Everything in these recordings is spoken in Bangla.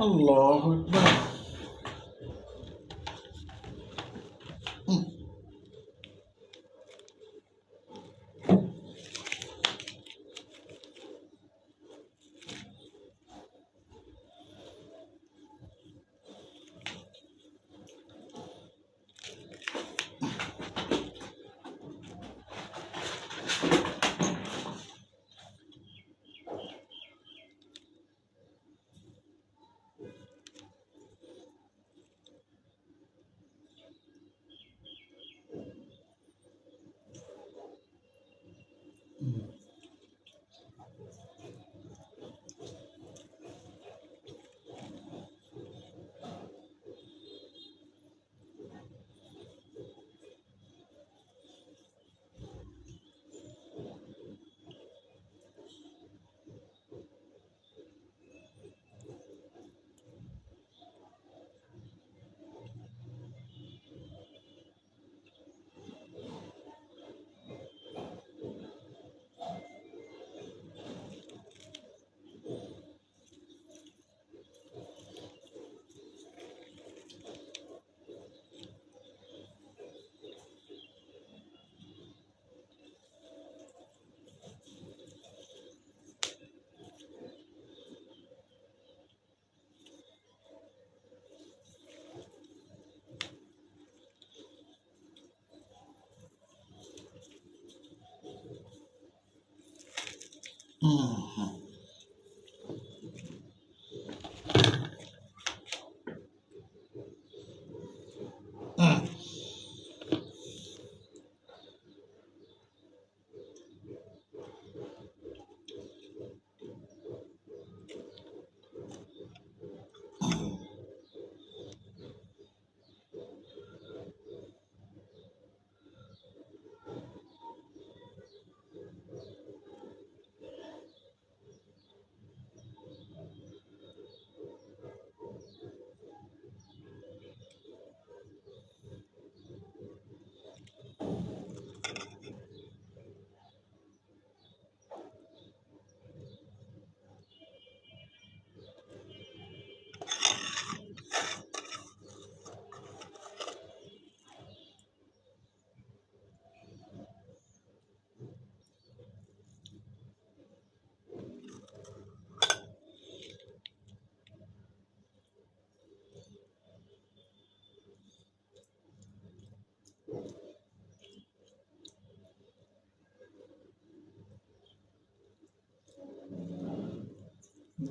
আল্লাহু আকবার।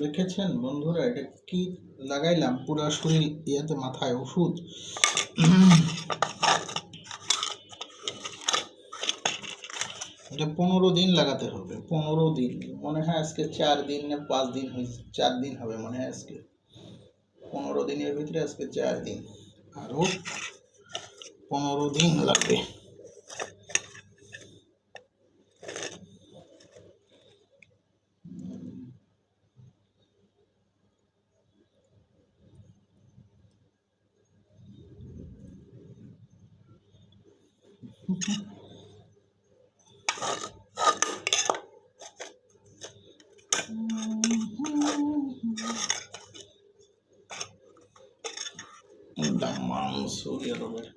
দেখেছেন বন্ধুরা, এটা কি লাগাইলাম? পুরা শরীর ইয়াতে, মাথায় ওষুধ। এটা 15 দিন লাগাতে হবে। 15 দিন, মনে হয় আজকে 4 দিন না 5 দিন হয়েছে। 4 দিন হবে মনে হয় আজকে। 15 দিনের ভিতরে আজকে 4 দিন, আরো 15 দিন লাগবে। দাম্মাম সৌদি আরবের।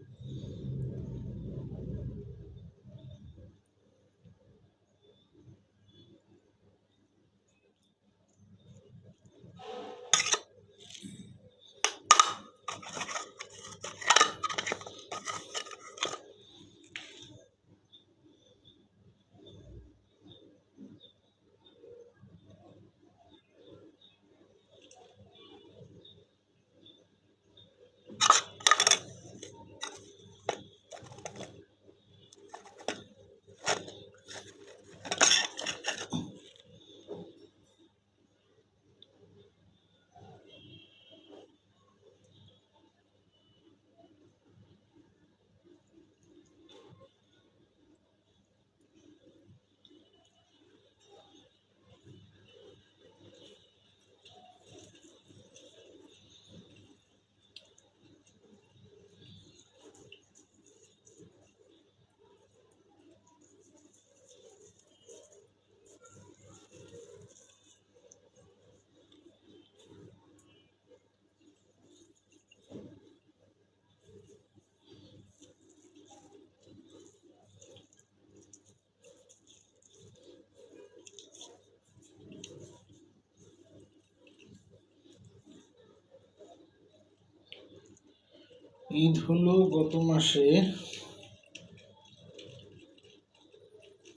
ঈদ হলো গত মাসে,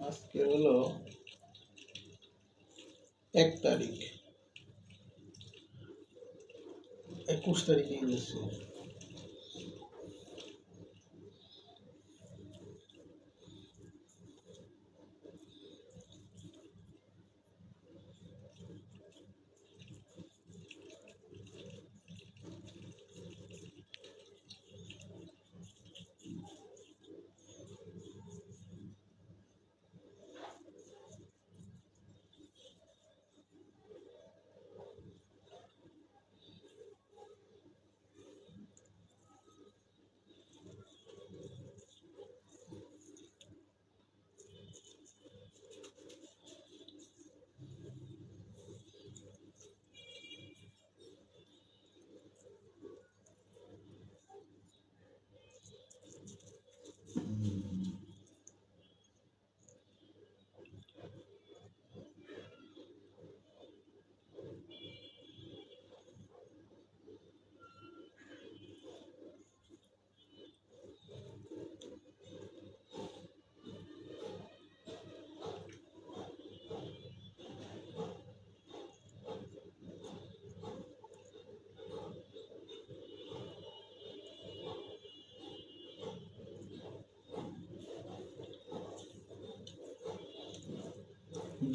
আজকে হলো 1 তারিখ, 21 তারিখে ঈদ হচ্ছে।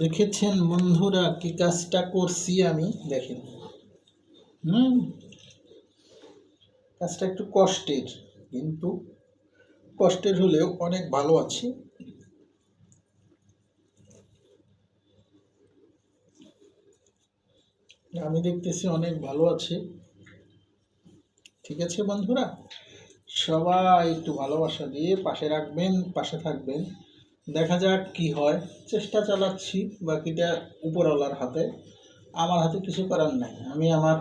দেখেছেন বন্ধুরা কি কাজটা করছি আমি? দেখেন, কাজটা একটু কষ্টের, কিন্তু কষ্টের হলেও অনেক ভালো আছে। আমি দেখতেছি অনেক ভালো আছে। ঠিক আছে বন্ধুরা, সবাই একটু ভালোবাসা দিয়ে পাশে রাখবেন, পাশে থাকবেন। দেখা যাক কি হয়, চেষ্টা চালাচ্ছি, বাকিটা উপরওয়ালার হাতে। আমার হাতে কিছু করার নাই। আমি আমার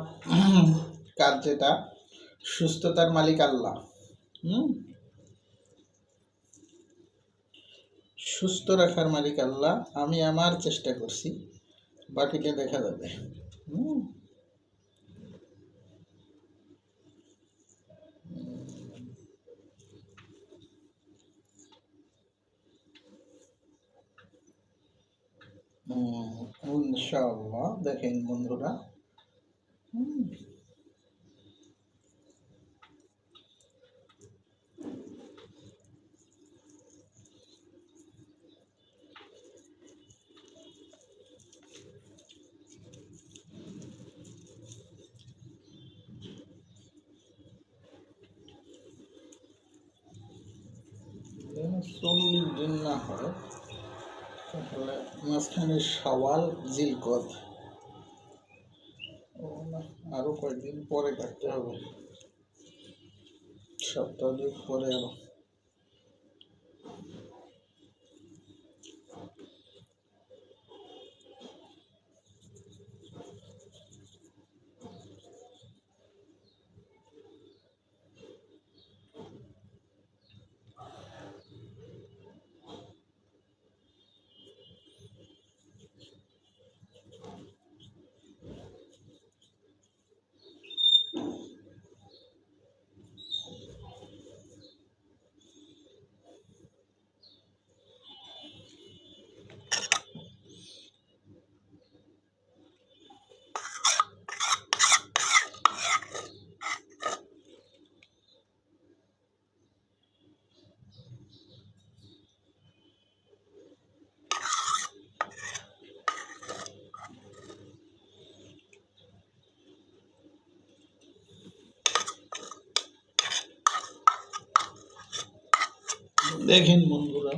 কাজ যেটা, সুস্থতার মালিক আল্লাহ। সুস্থ রাখার মালিক আল্লাহ। আমি আমার চেষ্টা করছি, বাকিটা দেখা যাবে। ইনশাআল্লাহ। দেখেন বন্ধুরা, যেন 40 দিন না হয়, তাহলে মাঝখানে শাওয়াল, জিলকদ, আরো কয়েকদিন পরে কাটতে হবে, সপ্তাহ 2 পরে আরো। দেখেন বন্ধুরা,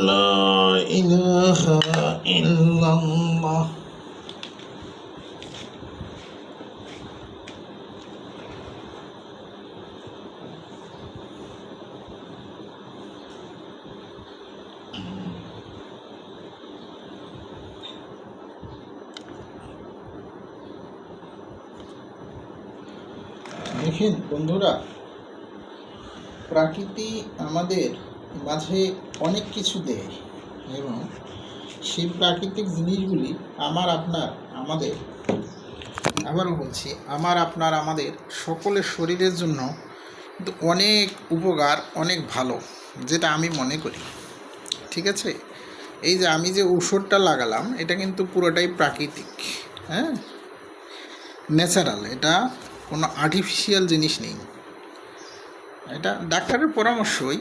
لا إله إلا الله দেখেন বন্ধুরা, প্রকৃতি আমাদের মাঝে অনেক কিছু দেয় এবং সেই প্রাকৃতিক জিনিসগুলি আমাদের আবারও বলছি, আমাদের সকলের শরীরের জন্য কিন্তু অনেক উপকার, অনেক ভালো, যেটা আমি মনে করি। ঠিক আছে, এই যে আমি যে ঔষধটা লাগালাম এটা কিন্তু পুরোটাই প্রাকৃতিক, হ্যাঁ, ন্যাচারাল, এটা কোনো আর্টিফিশিয়াল জিনিস নেই। এটা ডাক্তারের পরামর্শই,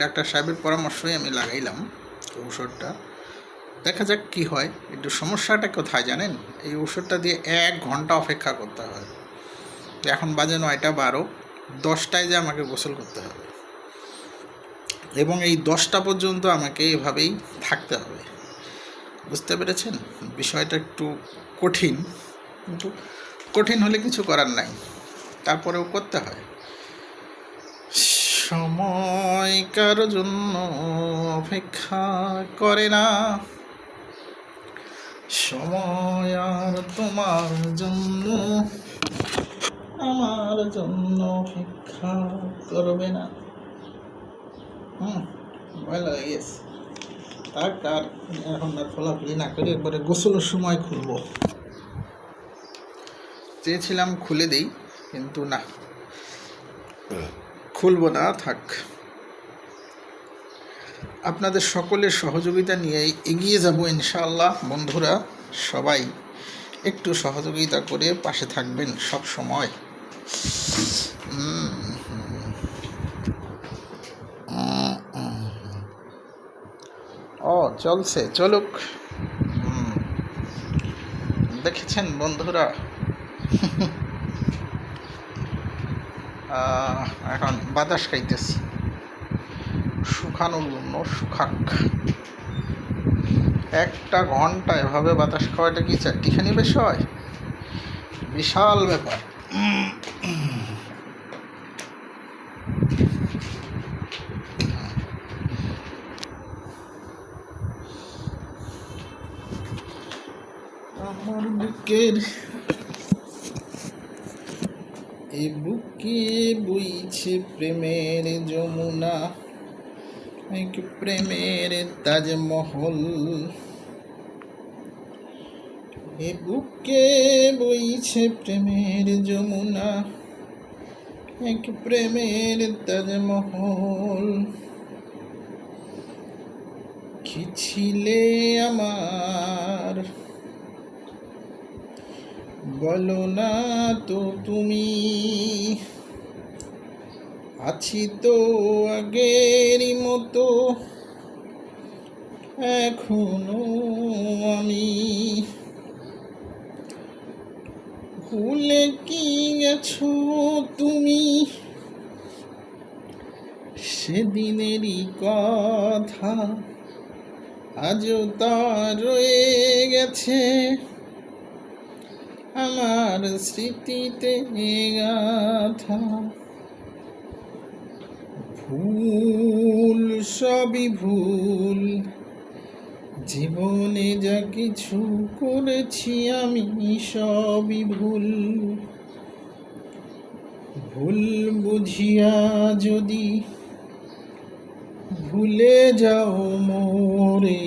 ডাক্তার সাহেবের পরামর্শই আমি লাগাইলাম ঔষধটা। দেখা যাক কি হয়। একটু সমস্যাটা কোথায় জানেন, এই ওষুধটা দিয়ে 1 ঘন্টা অপেক্ষা করতে হয়। এখন বাজে 9:12, 10টায় যে আমাকে গোসল করতে হবে এবং এই 10টা পর্যন্ত আমাকে এভাবেই থাকতে হবে। বুঝতে পেরেছেন? বিষয়টা একটু কঠিন, কিন্তু কঠিন হলে কিছু করার নাই, তারপরেও করতে হয়। সময় কারো জন্য অপেক্ষা করে না, সময় আর তোমার জন্য জন্য অপেক্ষা করবে না। ভয় লাগে গেছে। তার এখন আর ফলাফলি না করে একবারে গোসলের সময় খুলবো। চেয়েছিলাম খুলে দেই, কিন্তু না, খুলবো না, থাক। আপনাদের সকলের সহযোগিতা নিয়ে এগিয়ে যাব ইনশাআল্লাহ। বন্ধুরা সবাই একটু সহযোগিতা করে পাশে থাকবেন সব সময়। চলছে, চলুক। দেখেছেন বন্ধুরা, এখন বাতাস খাইতেছি, শুকানোর জন্য শুকাক। 1 ঘন্টা এভাবে বাতাস খাওয়াটা কি চারটিখানি বেশ হয়? বিশাল ব্যাপার। আমার বুকের এ বুকে বইছে প্রেমের যমুনা, এক প্রেমের তাজমহল। এ বুকে বইছে প্রেমের যমুনা, এক প্রেমের তাজমহল। কি ছিলে আমার বলো না তো তুমি, আছি তো আগেরই মতো এখনো আমি। ভুলে কি গেছো তুমি সেদিনেরই কথা, আজও তা রয়ে গেছে আমার স্মৃতিতে গাথা। ভুল সবই ভুল, জীবনে যা কিছু করেছি আমি সবই ভুল। ভুল বুঝিয়া যদি ভুলে যাও মোরে,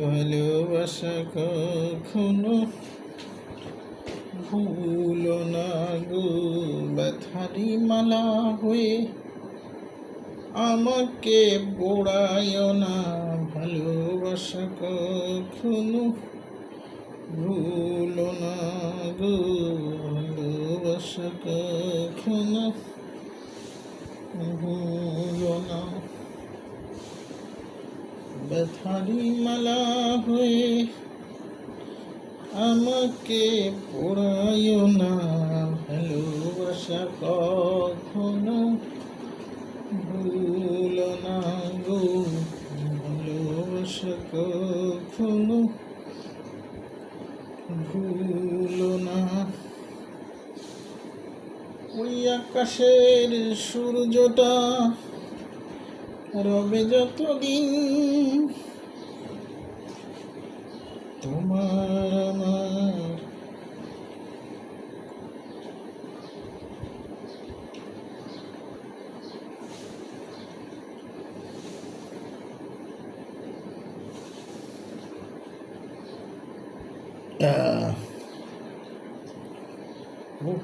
ভালোবাসা কখনো ভুলো না গো। ব্যথারি মালা হয়ে আমাকে পোড়ায় না, ভালোবাসা কখনো ভুলো না গো। ভালোবাসা কখনো ভুলো না। ব্যথারি মালা হয়ে আমাকে পোড়ায় না, ভালোবাসা কখনো ভুলো না গো। ভালোবাসা কখনো ভুলো না। ওই আকাশের সূর্যটা রবে যতদিন, তোমার আমার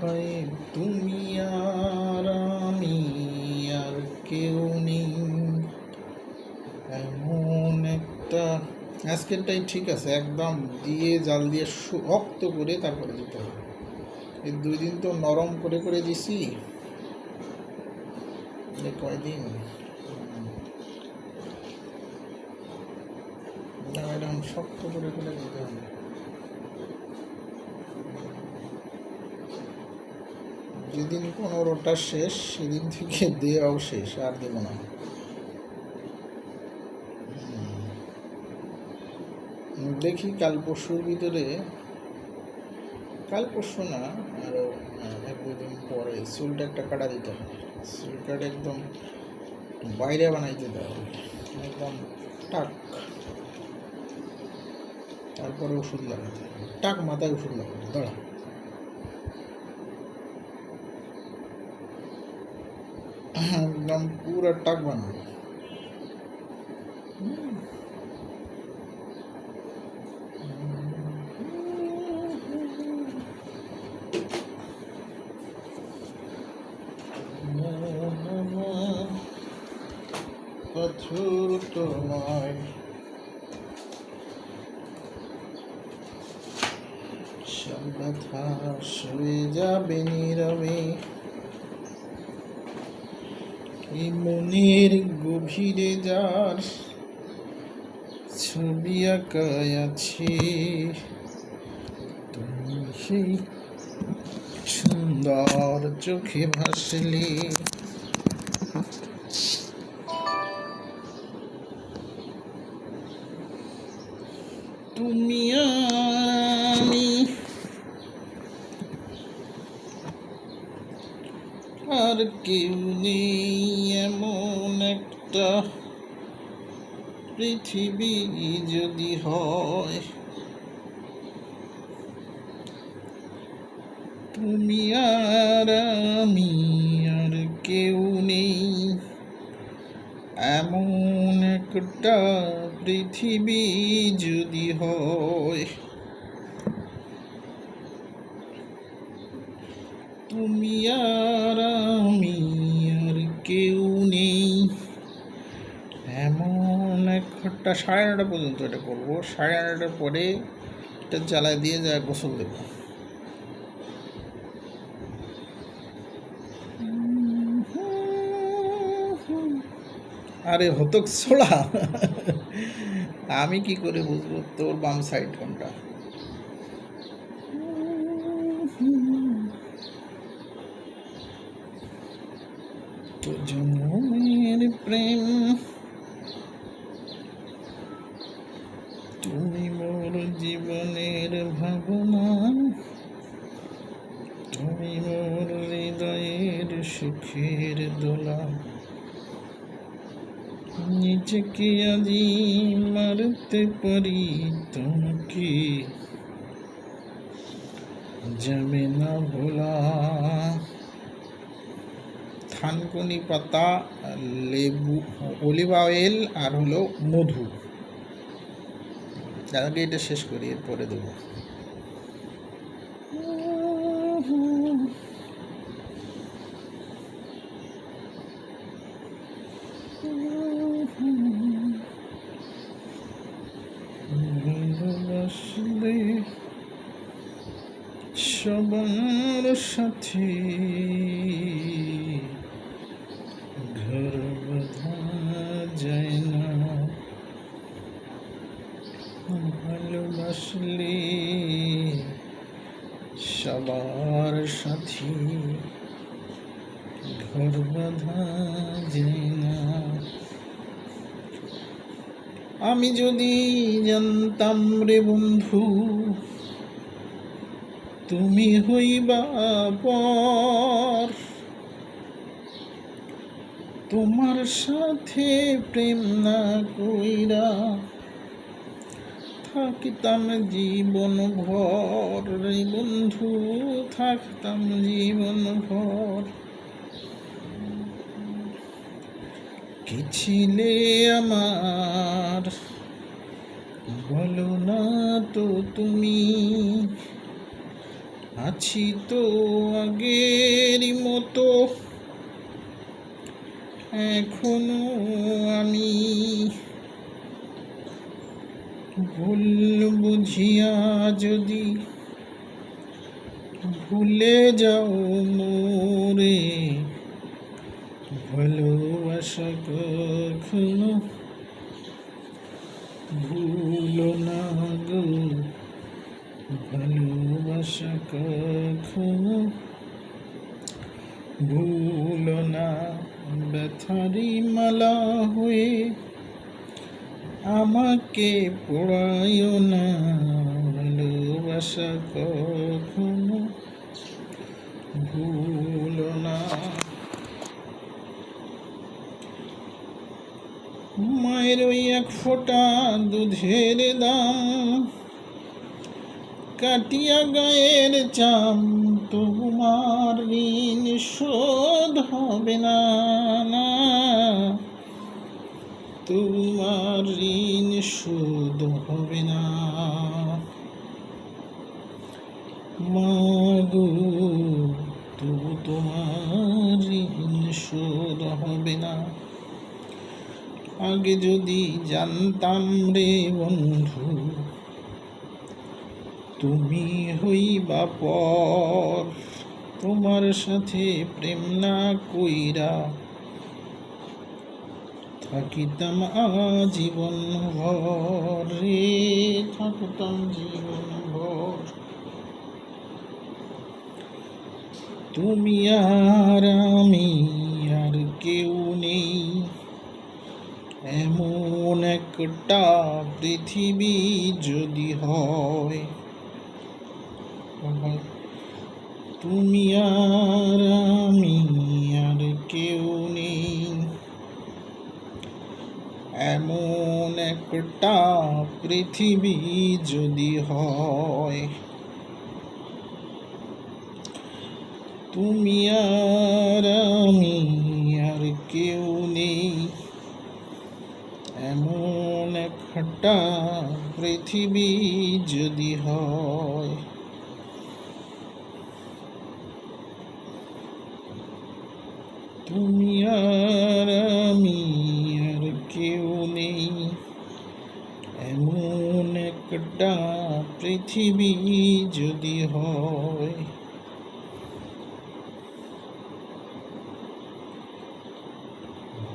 ভাই, তুমি আর আমি আর কেউ নেই, এমন একটা। আজকেরটাই ঠিক আছে, একদম দিয়ে জাল দিয়ে শক্ত করে তারপরে দিতে হবে। এই 2 দিন তো নরম করে করে দিছি, কয়দিন এরকম শক্ত করে করে দিতে হবে। যেদিন 15টা শেষ সেদিন থেকে দেওয়াও শেষ, আর দেব না। দেখি কাল পরশুর ভিতরে, কাল পরশু না, আরও 1-2 দিন পরে চুলটা একটা কাটা দিতে হবে। চুল কাটা একদম বাইরে বানাইতে দেওয়া হবে, একদম টাক। তারপরে ওষুধ লাগাতে হবে, টাক মাথায় ওষুধ লাগাতে। দাঁড়া, একদম পুরো টাক বানাবো। পাথর তোমায় সব ব্যথা শুয়ে যাবে নীরবে, এই মনের গভীরে যার ছবি আঁকা আছে, তুমি সেই সুন্দর চোখে ভাসলে। তুমি আর আমি আর কেউ নেই এমন একটা পৃথিবী যদি হয়, তুমি আর আমি আর কেউ নেই এমন একটা পৃথিবী যদি হয়, তুমি আর আমি আর কেউ নেই এমন একটা। 9:30 পর্যন্ত এটা করবো, 9:30 পরে এটা জ্বালায় দিয়ে যা গোসল দেব। আরে হতক ছোড়া, আমি কি করে বুঝবো তোর বাম সাইড কোনটা? তো জন্মের প্রেম তুমি মোর জীবনের ভাবনা, তুমি মোর হৃদয়ের সুখের দোলা, নিজেকে আজি মারতে পারি তোমাকে যাবে না ভোলা। থানকুনি পাতা, লেবু, অলিভ অয়েল আর হলো মধু। আগে এটা শেষ করি, এরপরে দেবো। ভালোবাসলে সবার সাথে ঘর বাঁধা যায় না, ভালোবাসলে সবার সাথে ঘর বাঁধা যায় না। আমি যদি জানতাম রে বন্ধু তুমি হইবা পর, তোমার সাথে প্রেম না কইরা থাকতাম জীবন ভর রে বন্ধু, থাকতাম জীবন ভর। কি ছিলে আমার বলো না তো তুমি, আছি তো আগেরই মতো এখনো আমি, ভুল বুঝিয়া যদি ভুলে যাও মোরে, ভালোবাসা কখনো ভুলো না গো, ভালোবাসা কখনো ভুলো না। ব্যথারি মালা হয়ে আমাকে পোড়াইও না, ভালোবাসা কখনো ভুলো না। মায়ের ওই এক ফোঁটা দুধের দাম কাটিয়া গায়ের চাম, তোমার ঋণ শোধ হবে না। তোমার ঋণ শোধ হবে না মাগো, তবু তোমার ঋণ শোধ হবে না। আগে যদি জানতাম রে বন্ধু, তুমি হইবা পর, তোমার সাথে প্রেম না কইরা থাকিতাম আজীবন ভর রে, থাকতাম জীবন ভর। তুমি আর আমি আর কেউ নেই, এমন একটা পৃথিবী যদি হয়। তুমি আর আমি আর কেউ নেই, এমন একটা পৃথিবী যদি হয়। তুমি আর আমি আর কেউ নেই, এমন একটা পৃথিবী যদি হয়। তুমি আর আমি আর কেউ নেই, এমন একটা পৃথিবী যদি হয়।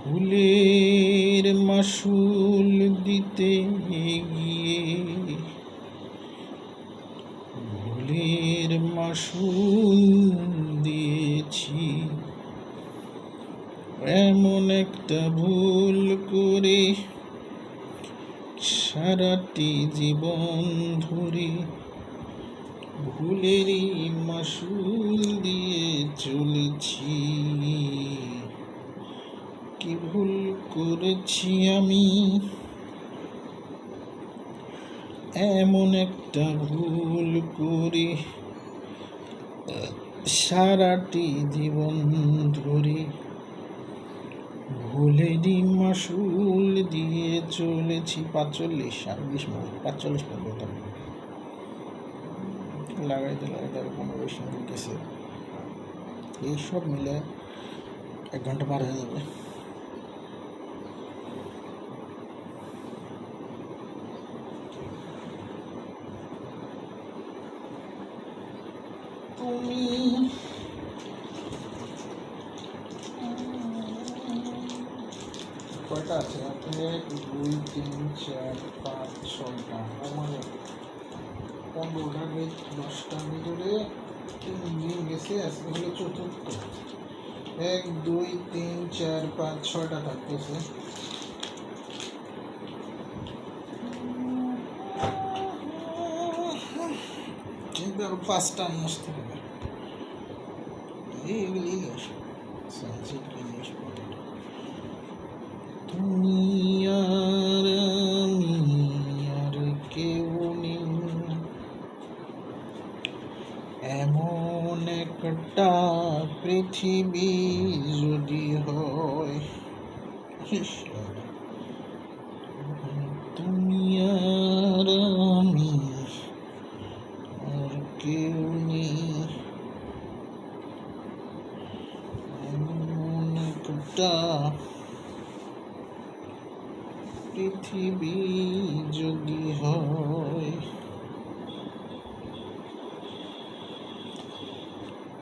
ভুলের মাসুল দিতে গিয়ে, ভুলের মাসুল দিয়েছি, এমন একটা ভুল করে সারাটি জীবন ধরে ভুলেরই মাসুল দিয়ে চলেছি। কি ভুল করেছি আমি, এমন একটা ভুল করে সারাটি জীবন ধরে ভুলেরই মাসুল দিয়ে চলেছি। 45 আর 20 মিনিট, 45 মিনিট লাগাইতে লাগাইতে 15-20 মিনিট গেছে। এইসব মিলে 1 ঘন্টা পার হয়ে যাবে। তুমি কয়টা আছে? 1 2 3 4 5 6টা, মানে 15টার 10টার ভিতরে 3 দিন গেছে, আজকে হলো চতুর্থ। 1 2 3 4 5 6টা থাকতেছে। কিন্তু আরো 5টা নিয়ে আসতে হবে। এইগুলি নিয়ে আসবো, নিয়ে আসবো। তুমি আর আমি আর কেউ নেই, এমন একটা পৃথিবী যদি হয়। তুমি আর আমি আর কেউ নেই, এমন একটা পৃথিবী যদি হয়।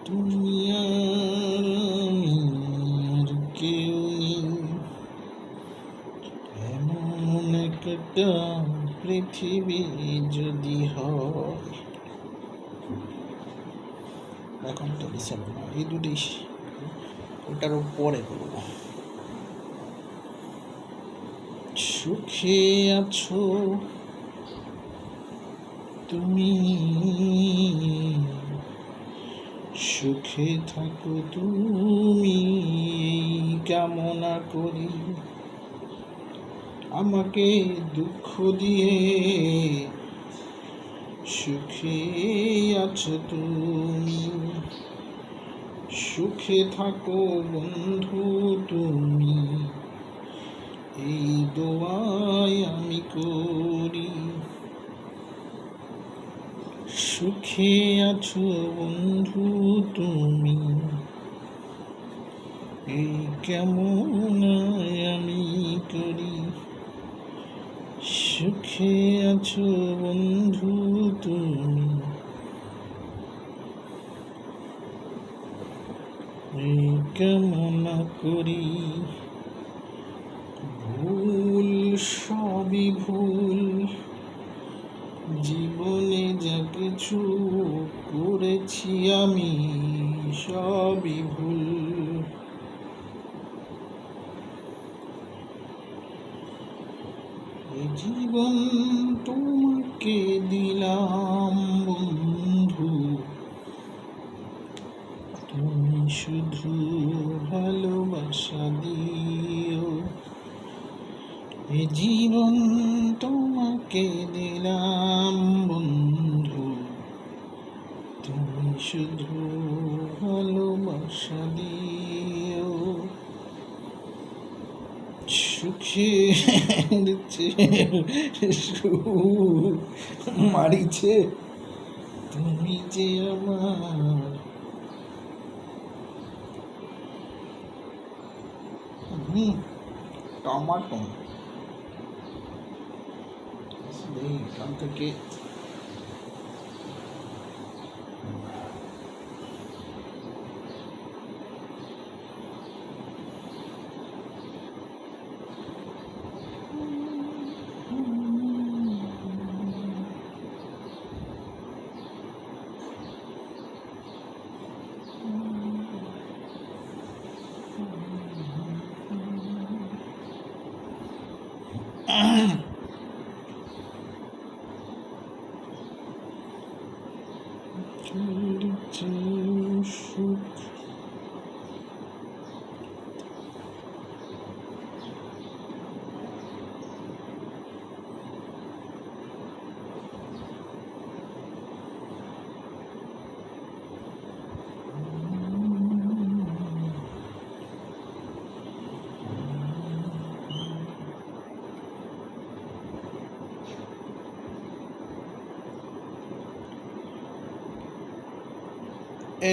তুমি আর আমি আর কেউ নেই, এমন একটা পৃথিবী যদি হয়। এখন তো বিচার না, এই দুটি ওটারও পরে করবো। সুখে আছো তুমি, সুখে থাকো তুমি, এই কামনা করি। আমাকে দুঃখ দিয়ে সুখে আছো তুমি, সুখে থাকো বন্ধু তুমি, এই দোয়াই আমি করি, সুখে আছো বন্ধু তুমি, এই কেমন আমি করি, সুখে আছো বন্ধু তুমি, এই কেমন করি। ভুল সবই ভুল, জীবনে যা কিছু করেছি আমি সবই ভুল। এই জীবন তোমাকে দিলাম বন্ধু, তুমি শুধু ভালোবাসা দিও। এই জীবন তোমাকে দিলাম বন্ধু, তুমি শুধু ভালোবাসা দিও। সুখে মারিছে তুমি যে আমার, টমাটো এখান থেকে সুখ।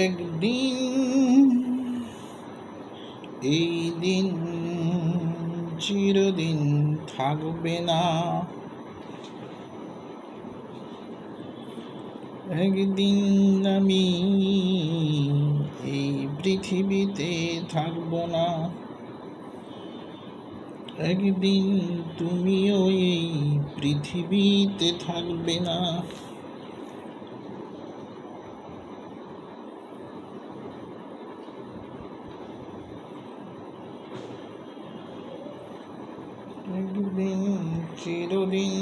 একদিন এই দিন চিরদিন থাকবে না, একদিন আমি এই পৃথিবীতে থাকবো না, একদিন তুমিও এই পৃথিবীতে থাকবে না। একদিন চিরদিন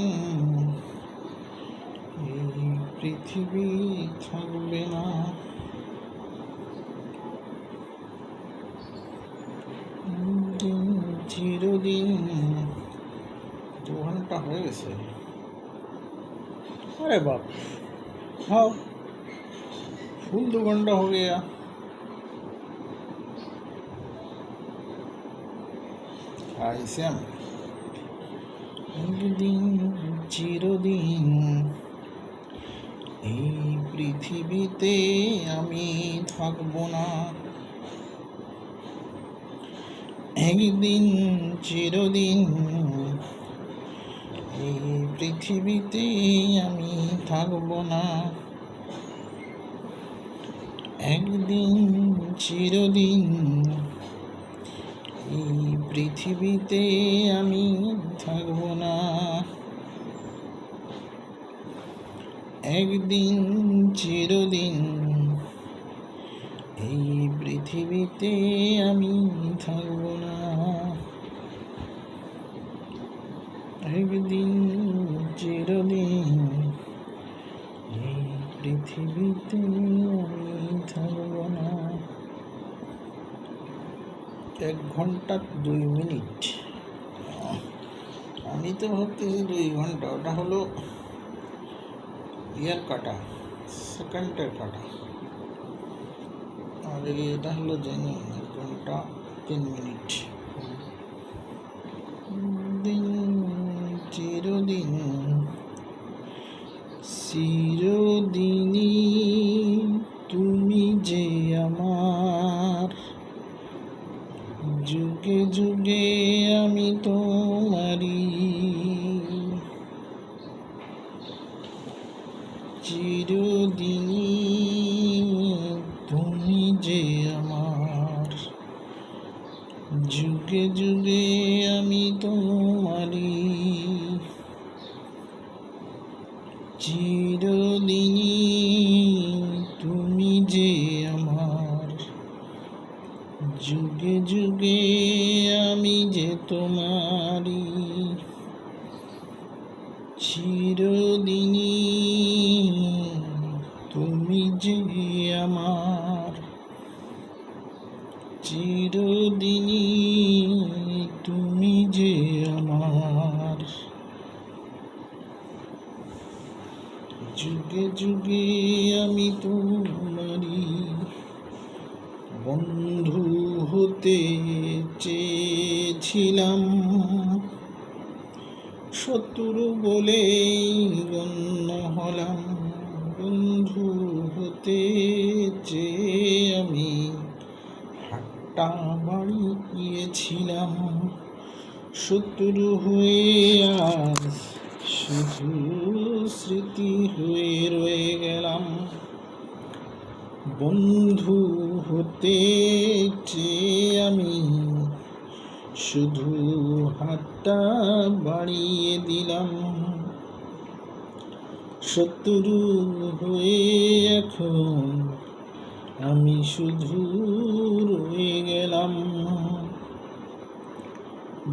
এই পৃথিবী থাকবে না, একদিন চিরদিন। 2 ঘন্টা হয়ে গেছে। अरे बाप, हाँ फुल 2 घंटा हो गया। ऐसे हम একদিন চিরদিন এই পৃথিবীতে আমি থাকবো না, একদিন চিরদিন এই পৃথিবীতে আমি থাকবো না, একদিন চিরদিন এই পৃথিবীতে আমি থাকবো না, একদিন চিরদিন এই পৃথিবীতে আমি থাকবো না, একদিন চিরদিন এই পৃথিবীতে আমি থাকবো না। 1 ঘন্টা 2 মিনিট। আমি তো ভাবতেছি 2 ঘন্টা, ওটা হলো ইয়ার কাটা, সেকেন্ডের কাটা, আর এটা হলো জেনুইন 1 ঘন্টা 3 মিনিট। চিরদিন চিরদিন চিরদিনই তুমি যে আমার, যুগে যুগে আমি তোমারি। চিরদিনই তুমি যে আমার, যুগে যুগে আমি তোমারি। চিরদিনই তুমি যে আমার, যুগে যুগে আমি যে তোমারি। চিরদিনই তুমি যে আমার, চিরদিনই তুমি যে আমার, যুগে যুগে আমি তোমারি। বন্ধু হতে চেয়েছিলাম, শত্রু বলে গণ্য হলাম। বন্ধু হতে চেয়ে আমি হাতটা বাড়িয়েছিলাম, শত্রু হয়ে আজ শুধু স্মৃতি হয়ে রয়ে গেলাম। বন্ধু হতে চেয়ে আমি শুধু হাতটা বাড়িয়ে দিলাম, শত্রু হয়ে এখন আমি শুধু রয়ে গেলাম।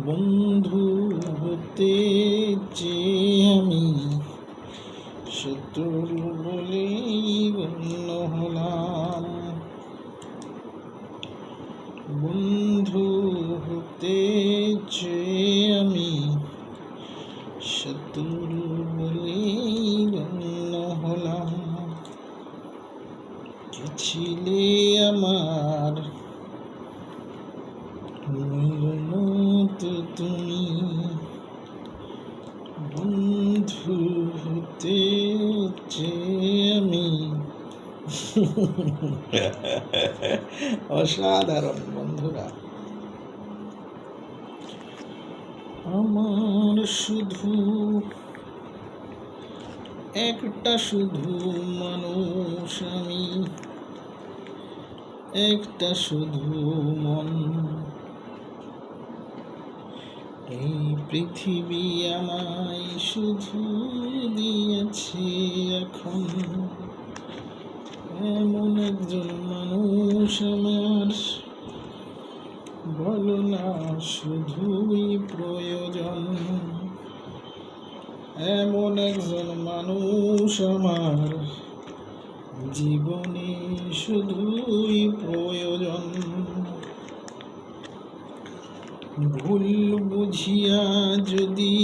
বন্ধু হতে চেয়ে আমি শত্রু বলেই গণ্য হলাম। বন্ধু হতে চেয়ে আমি শত্রু বলেই গণ্য হলাম। কি ছিলে আমার মতো তুমি, বন্ধু হতে চেয়ে আমি। অসাধারণ বন্ধুরা। আমার শুধু একটা শুধু মানুষ আমি, একটা শুধু মন। এই পৃথিবী আমায় শুধু দিয়েছে এখন, এমন একজন মানুষ আমার বলো না শুধুই প্রয়োজন। এমন একজন মানুষ আমার জীবনে শুধুই প্রয়োজন। ভুল বুঝিয়া যদি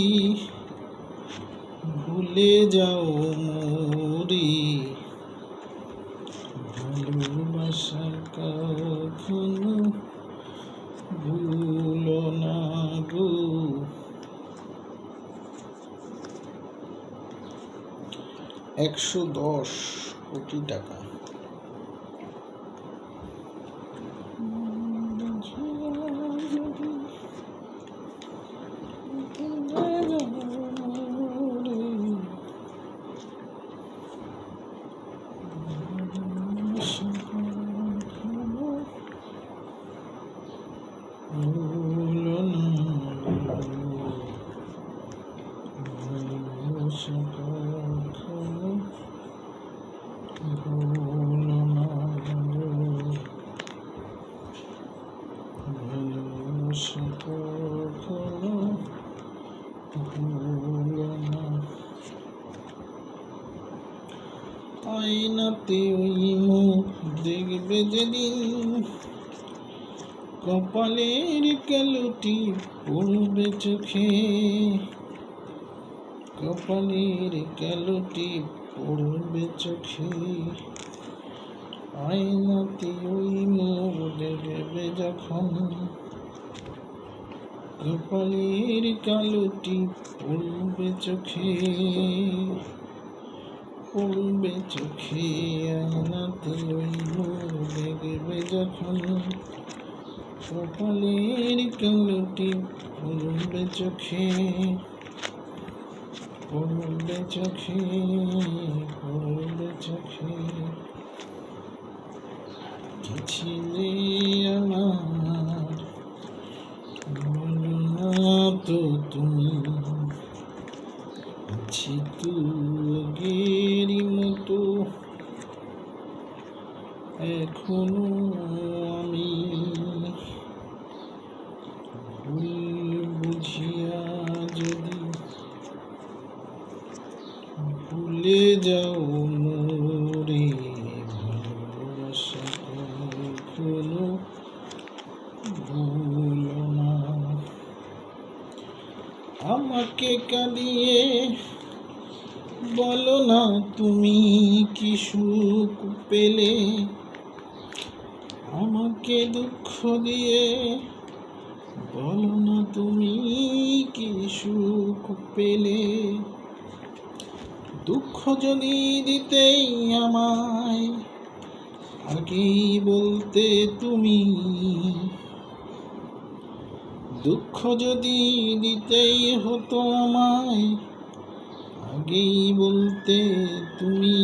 ভুলে যাও মোরে, ভালোবাসা কখনো ভুলো না গো। 110 কোটি টাকা। আয়নাতে ওই মুখ দেখবে যেদিন, কপালের কালোটি পড়বে চোখে, কপালের কালোটি পড়বে চোখে। আয়নাতে ওই মুখ দেখবে যখন, কপালের কালোটি পড়বে চোখে, পড়বে চোখে, আয়নাতে ওই মোর দেখবে যখন। কপালের কালোটি পড়বে চোখে, পড়বে চোখে, পড়বে চোখে। কি ছিলে আমার বলো না তো তুমি, আছি তো আগেরই মতো এখনো আমি। ভুল বুঝিয়া যদি ভুলে যাও মোরে, ভালোবাসা কখনো ভুলো না। আমাকে কাঁদিয়ে বলো না তুমি কি সুখ পেলে, আমাকে দুঃখ দিয়ে বলো না তুমি কি সুখ পেলে। দুঃখ যদি দিতেই আমায় আগেই বলতে তুমি, দুঃখ যদি দিতেই হতো আমায় আগেই বলতে তুমি।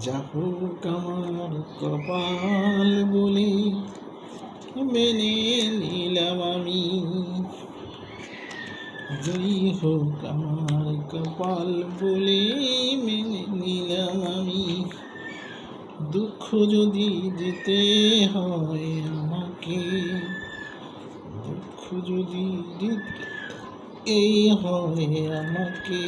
যা হোক আমার কপাল বলে মেনে নিলাম আমি, যাই হোক আমার কপাল বলে মেনে নিলাম আমি। দুঃখ যদি দিতে হয় আমাকে, দুঃখ যদি দিতেই হয় আমাকে,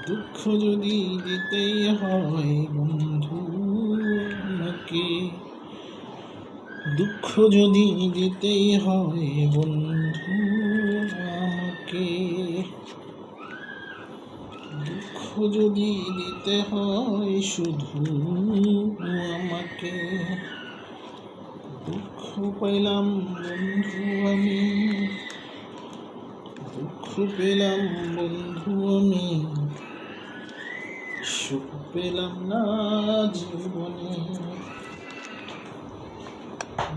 দুঃখ যদি দিতেই হয় বন্ধু আমাকে, দুঃখ যদি দিতেই হয় বন্ধু আমাকে, দুঃখ যদি দিতে হয় শুধু আমাকে। দুঃখ পেলাম বন্ধু আমি, দুঃখ পেলাম বন্ধু আমি, সুখ পেলাম না জীবনে।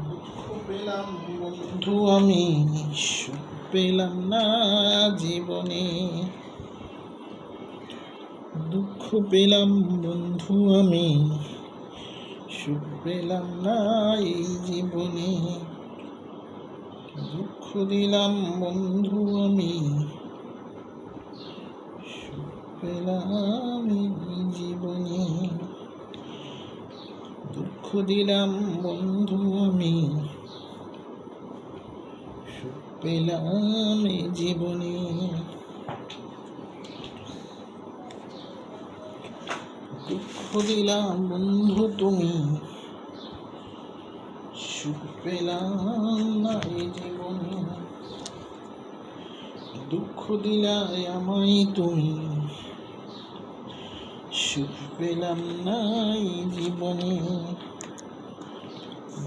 দুঃখ পেলাম বন্ধু আমি, সুখ পেলাম না জীবনে। দুঃখ পেলাম বন্ধু আমি, সুখ পেলাম না এই জীবনে। দুঃখ দিলাম বন্ধু আমি, সুখ পেলাম এই জীবনে। দুঃখ দিলাম বন্ধু আমি, সুখ পেলাম এই জীবনে। দুঃখ দিলাম বন্ধু তুমি, সুখ পেলাম না এই জীবনে। দুঃখ দিলাই আমায় তুমি, সুখ পেলাম না এই জীবনে।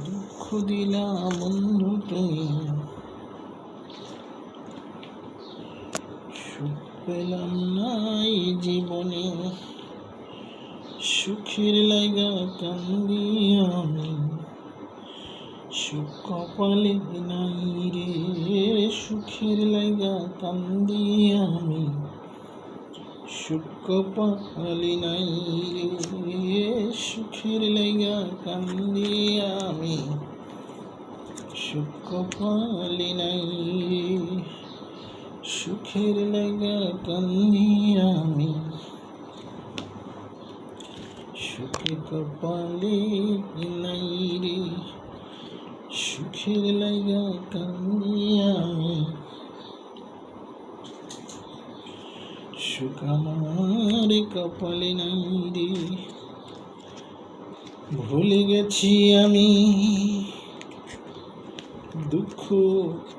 দুঃখ দিলাম বন্ধু তুমি, সুখ পেলাম না এই জীবনে। সুখের লাগা কান্দি আমি, সুখ কপালে নাই রে। সুখের লাগা কান্দি আমি, সুখ কপালে নাই রে। সুখের লাগা কান্দি আমি, সুখ কপালে নাই রে। সুখের লাগা কান্দি আমি, সুখে কপালে নাই রে। সুখের লাগা কান্দি আমি, সুখ আমার কপালে নাই রে। ভুলে গেছি আমি, দুঃখ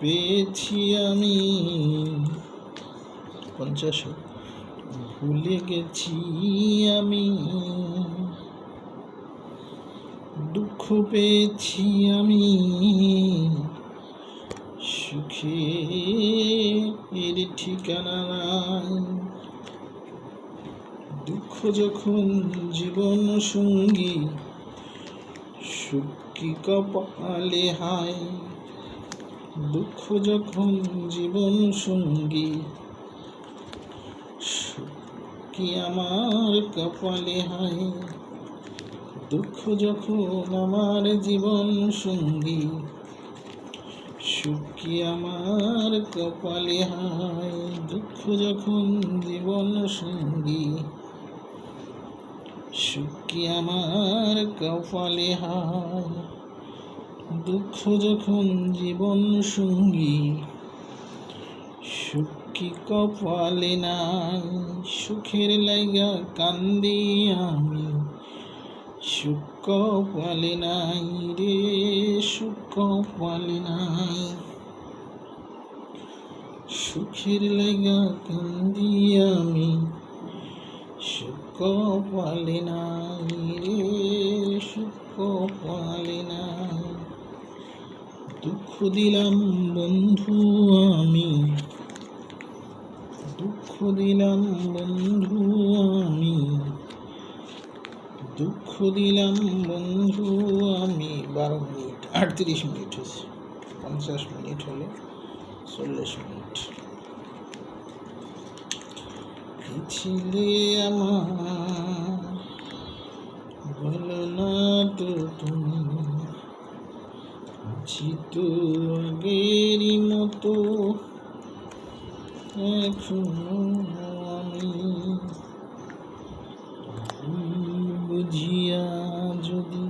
পেয়েছি আমি। 50 ভুলে গেছি আমি, দুঃখ পেয়েছি আমি, সুখের ঠিকানা নাই। দুঃখ যখন জীবন সঙ্গী, সুখ কি কপালে হায়। দুঃখ যখন জীবন সঙ্গী, সুখ কি আমার কপালে হায়। দুঃখ যখন আমার জীবন সঙ্গী, সুখ কি আমার কপালে হায়। দুঃখ যখন জীবন সঙ্গী, সুখ কি আমার কপালে হায়। দুঃখ যখন জীবন সঙ্গী, সুখ কি কপালে নাই। সুখের লাইগা কান্দি আমি, সুখ কপালে নাই রে, সুখ কপালে নাই। সুখের লাইগা কান্দি আমি, সুখ কপালে নাই রে, সুখ কপালে নাই। দুঃখ দিলাম বন্ধু আমি, দুঃখ দিলাম বন্ধু আমি, দুঃখ দিলাম বন্ধু আমি। 12 মিনিট 38 মিনিট হয়েছে, 50 মিনিট হলে 40 মিনিট। কি ছিলে আমার বলো না তো তুমি, আছি তো আগেরই মতো এখনো আমি। বুঝিয়া যদি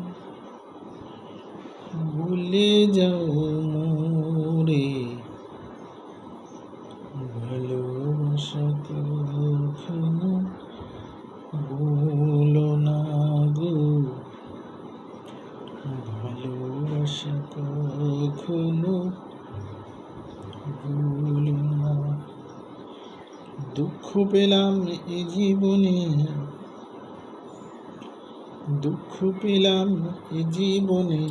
ভুলে যাও মোরে, ভালোবাসা কখনো ভুলো না গো, ভালোবাসা কখনো ভুলো না। দুঃখ পেলাম এ জীবনে, দুঃখ পেলাম এ জীবনে,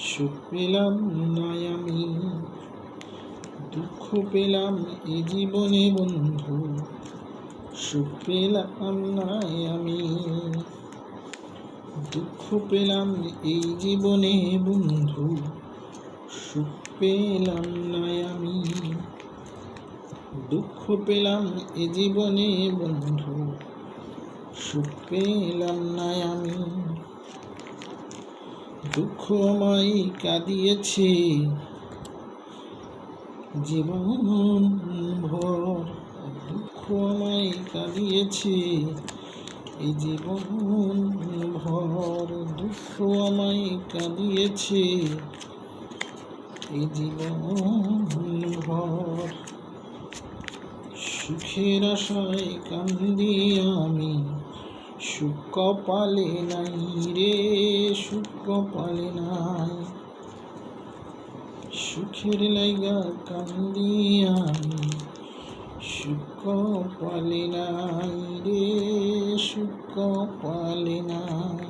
সুখ পেলাম না আমি। দুঃখ পেলাম এ জীবনে বন্ধু, সুখ পেলাম না আমি। দুঃখ পেলাম এই জীবনে বন্ধু, সুখ পেলাম না আমি। দুঃখ পেলাম এ জীবনে বন্ধু, সুখ পেলাম না আমি। দুঃখ আমায় কাঁদিয়েছে জীবন ভর, দুঃখ আমায় কাঁদিয়েছে এই জীবন ভর। দুঃখ আমায় কাঁদিয়েছে এই জীবন ভর। সুখের আশায় কান্দি আমি, সুখ কপালে নাই রে, সুখ কপালে নাই। সুখের লাইগা কান্দি আমি, সুখ কপালে নাই রে, সুখ কপালে নাই।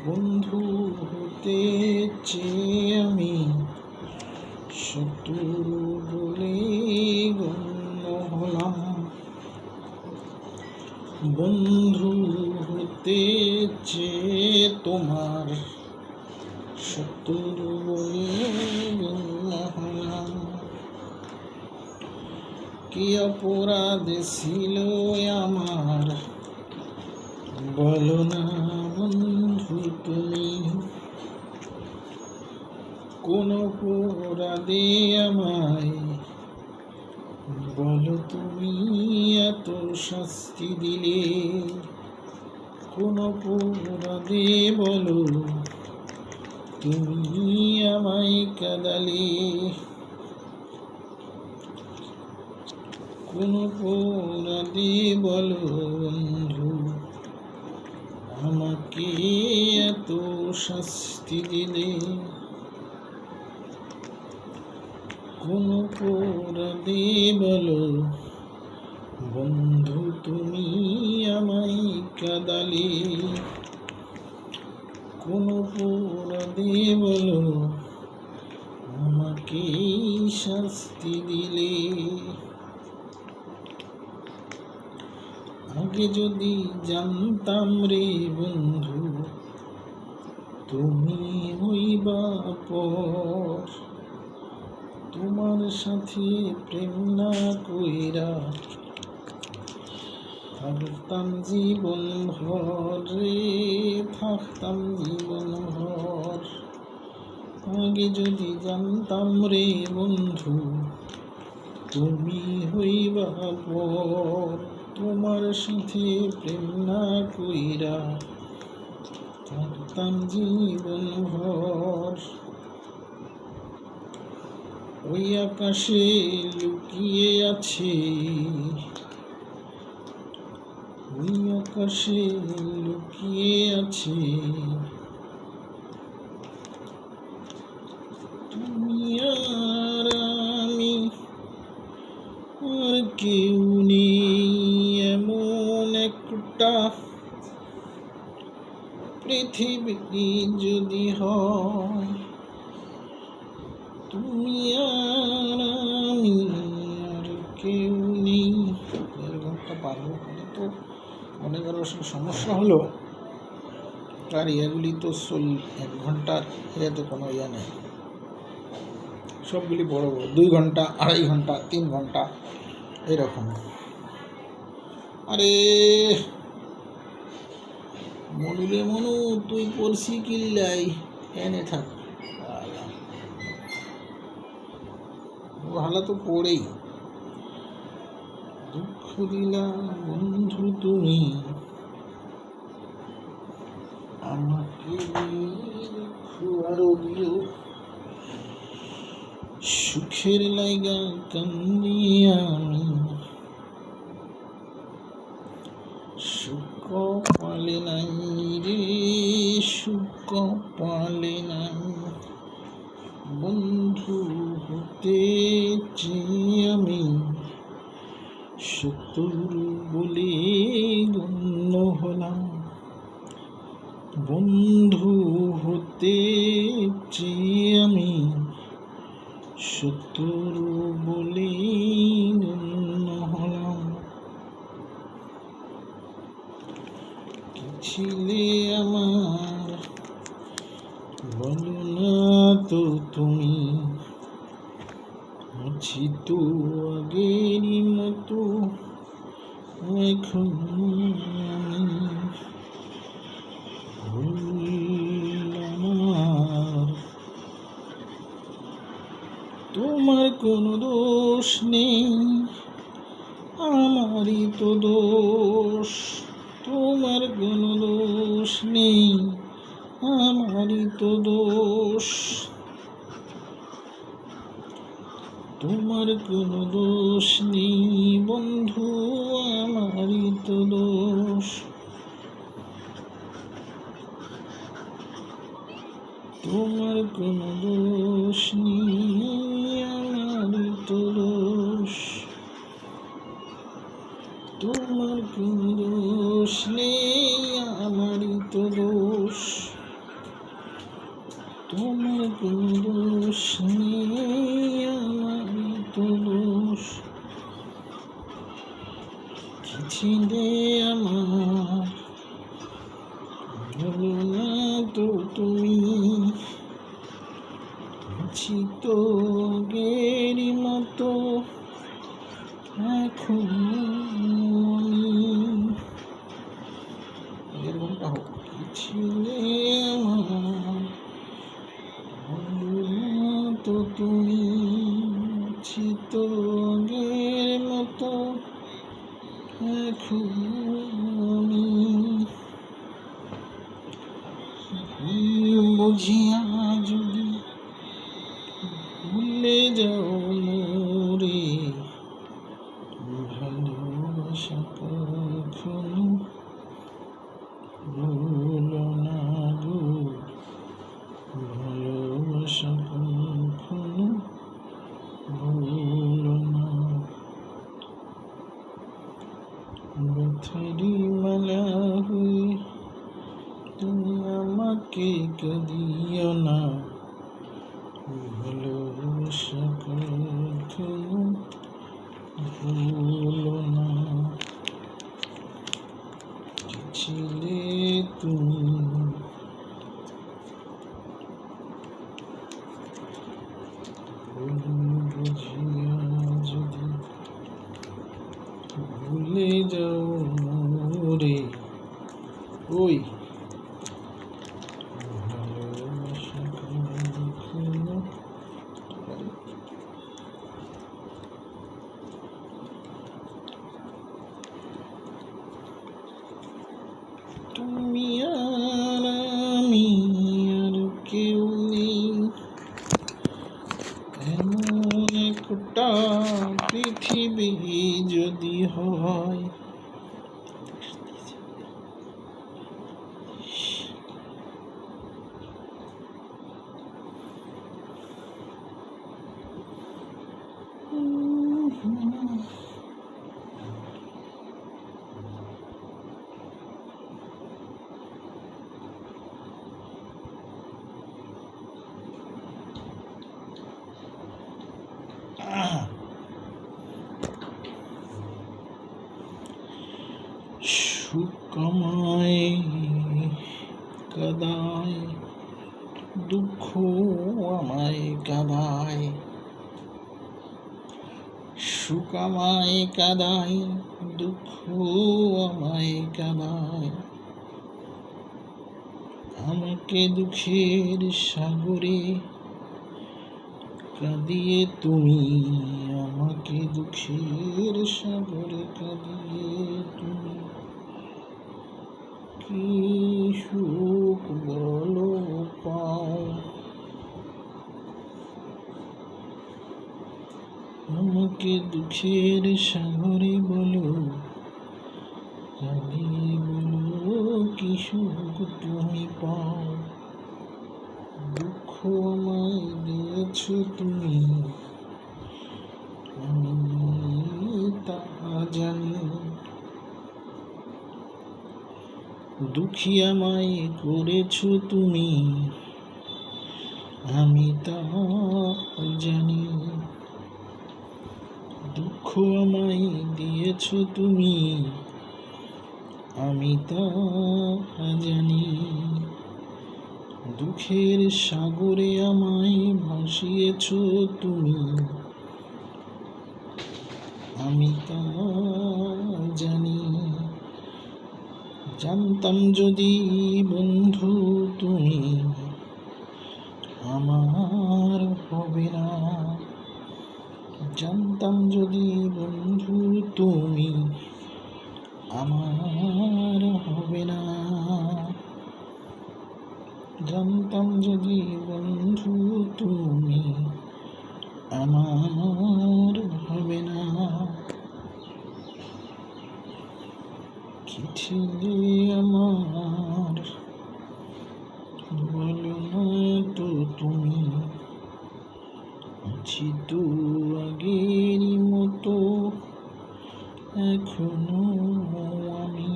বন্ধু হতে চেয়ে আমি শত্রু বলে গণ্য হলাম। বন্ধু হতে চেয়ে তোমার শত্রু বলে গণ্য হলাম। কি অপরাধ ছিল আমার বলো না বন্ধু তুমি, কোন অপরাধে আমায় বলো তুমি এত শাস্তি দিলে। কোন অপরাধে বলো তুমি আমায় কাঁদালে। কোন অপরাধে বলো বন্ধু আমাকে এত শাস্তি দিলে। কোন অপরাধে বলো বন্ধু তুমি আমায় কাঁদালে। কোন অপরাধে বলো আমাকে শাস্তি দিলে? আগে যদি জানতাম রে বন্ধু তুমি হইবা পর, তোমার সাথে প্রেম না কইরা থাকতাম জীবন ভর রে, থাকতাম জীবন ভর। আগে যদি জানতাম রে বন্ধু তুমি হইবা পর, তোমার সাথে প্রেম না কইরা থাকতাম জীবন ভর। ওই আকাশে লুকিয়ে আছে, ওই আকাশে লুকিয়ে আছে তুমি আর আমি, আর কেউ নেই এমন একটা পৃথিবী যদি হয় তুমি আর আমি, আর কেউ নেই। ঘন্টা পারবো তো অনেক আরো সমস্যা হলো, আর এগুলি তো 1 ঘন্টার এতে কোনো ইয়ে নেই, সবগুলি বড় বড় 2 ঘন্টা 2.5 ঘন্টা 3 ঘন্টা এরকম। আরে মনুরে মনু তুই পড়ছি কিল্লাই এনে থাক, ভালো তো পড়েই। দুঃখ দিলা বন্ধু তুমি আমাকে, দুঃখ আরো দিও, সুখের লাইগা কান্দি আমি, সুখ পালে নাই রে, সুখ পালে নাই। বন্ধু হতে চেয়ে আমি শত্রু বলে গণ্য হলাম, বন্ধু হতে চেয়ে আমি শত্রু বলে গণ্য হলাম। কি ছিলে আমার বলো না তো তুমি, আছি তো আগেরই মতো এখন আমি, ভুল আমার, তোমার কোনো দোষ নেই আমারই তো দোষ, তোমার কোনো দোষ নেই আমারই তো দোষ, তোমার কোনো দোষ নেই বন্ধু আমারই তো দোষ, তোমার কোনো দোষ নেই আমারই তো দোষ, তোমার কোনো দোষ নেই আমারই তো দোষ, তোমার কোনো দোষ নেই আমারই তো দোষ। কি ছিলে আমার বলো না তো তুমি, আছি তো আগেরই মতো এখন আমি। 1.5 ঘন্টা হোক। কি ছিলে আমার বলো না তো তুমি, আছি তো আগের মতো এখন আমি। বুঝিয়া যদি ভুলে যাও মোরে, ভালোবাসা কখনো ভুলো না গো, ভালোবাসা কখনো ভুলো না। ব্যথারি মালা হয়ে তুমি আমাকে কাঁদিও না, ভালোবাসা কখনো ভুলো না। কে ছিলে তুমি, বুঝিয়া যদি ভুলে যাও মোরে, ওই ভালোবাসা কখনো। তুমি আর আমি আর কেউ নেই, এমন একটা পৃথিবী যদি হয়, সুখ আমায় কাঁদায়, দুঃখ আমায় কাঁদায়, সুখ আমায় কাঁদায়, দুঃখ আমায় কাঁদায়। আমাকে দুঃখের সাগরে কাঁদিয়ে তুমি, আমাকে দুঃখের সাগরে কাঁদিয়ে তুমি, কি সুখ বলো পাও। আমাকে দুঃখের সাগরে বলো কাঁদিয়ে বলো, কি সুখ তুমি পাও। দুঃখ আমায় দিয়েছ তুমি, আমি তা জানি। দুঃখী আমায় করেছ তুমি, আমি তা জানি। দুঃখ আমায় দিয়েছ তুমি, আমি তা জানি। দুঃখের সাগরে আমায় ভাসিয়েছ তুমি, আমি তা জানি। জানতাম যদি বন্ধু তুমি আমার হবে না, জানতাম যদি বন্ধু তুমি আমার হবে না, জানতাম যদি বন্ধু তুমি আমার হবে না। কি ছিলে আমার বলো না তো তুমি, আছি তো আগেরই মতো এখনো আমি।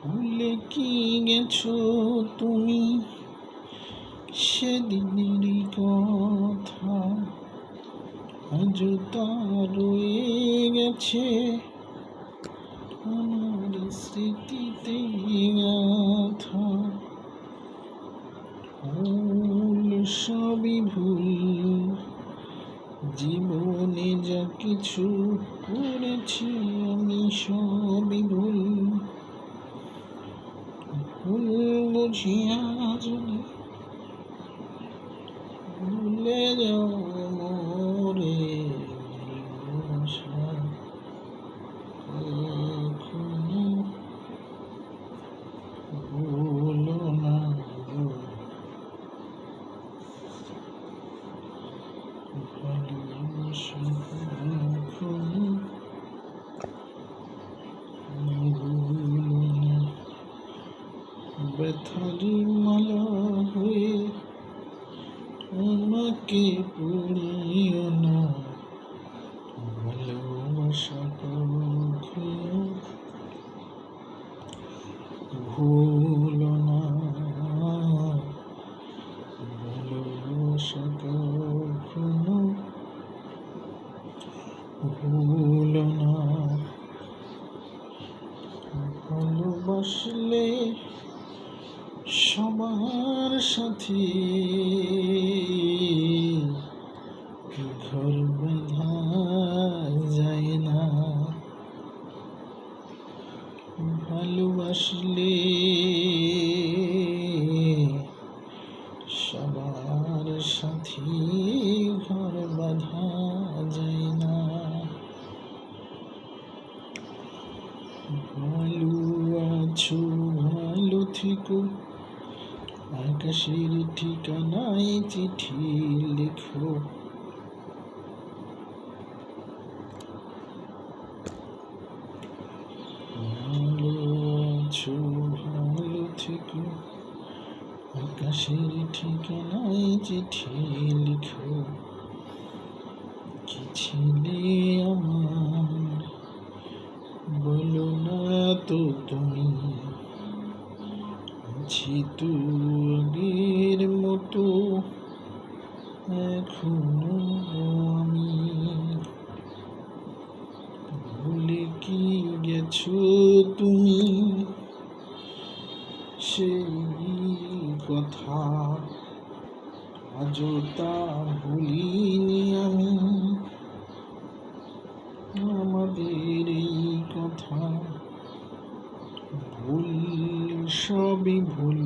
ভুলে কি গেছো তুমি সেদিনেরই কথা, আজও তা রয়ে গেছে আমার স্মৃতিতে গাথা। ভুল সবই ভুল, জীবনে যা কিছু করেছি আমি সবই ভুল। ভুল বুঝিয়া যদি ভুলে যাও মোরে, ভালোবাসা কখনো ভুলো না গো। ভালোবাসা কখনো ভুলো না। ব্যথারি মালা হয়ে আমাকে পড়িও না, ভালোবাসা কখনো ভুলো না ভালোবাসা কখনো ভুলো না। ভালোবাসলে সবার সাথে ঘর বাঁধা যায় না। ভালোবাসলে সবার সাথে ঘর বাঁধা যায় না। ভালো আছো ভালো থেকো, আকাশের ঠিকানায় চিঠি লেখো। ভালো আছো ভালো থেকো, আকাশের ঠিকানায় চিঠি লিখো। কি ছিলে আমার বলো না তো তুমি, আছি তো আগের মতো এখনো আমি। ভুলে কি গেছো তুমি সেই কথা, আজও তা ভুলিনি আমি। আমাদের এই কথা ভুল সবই ভুল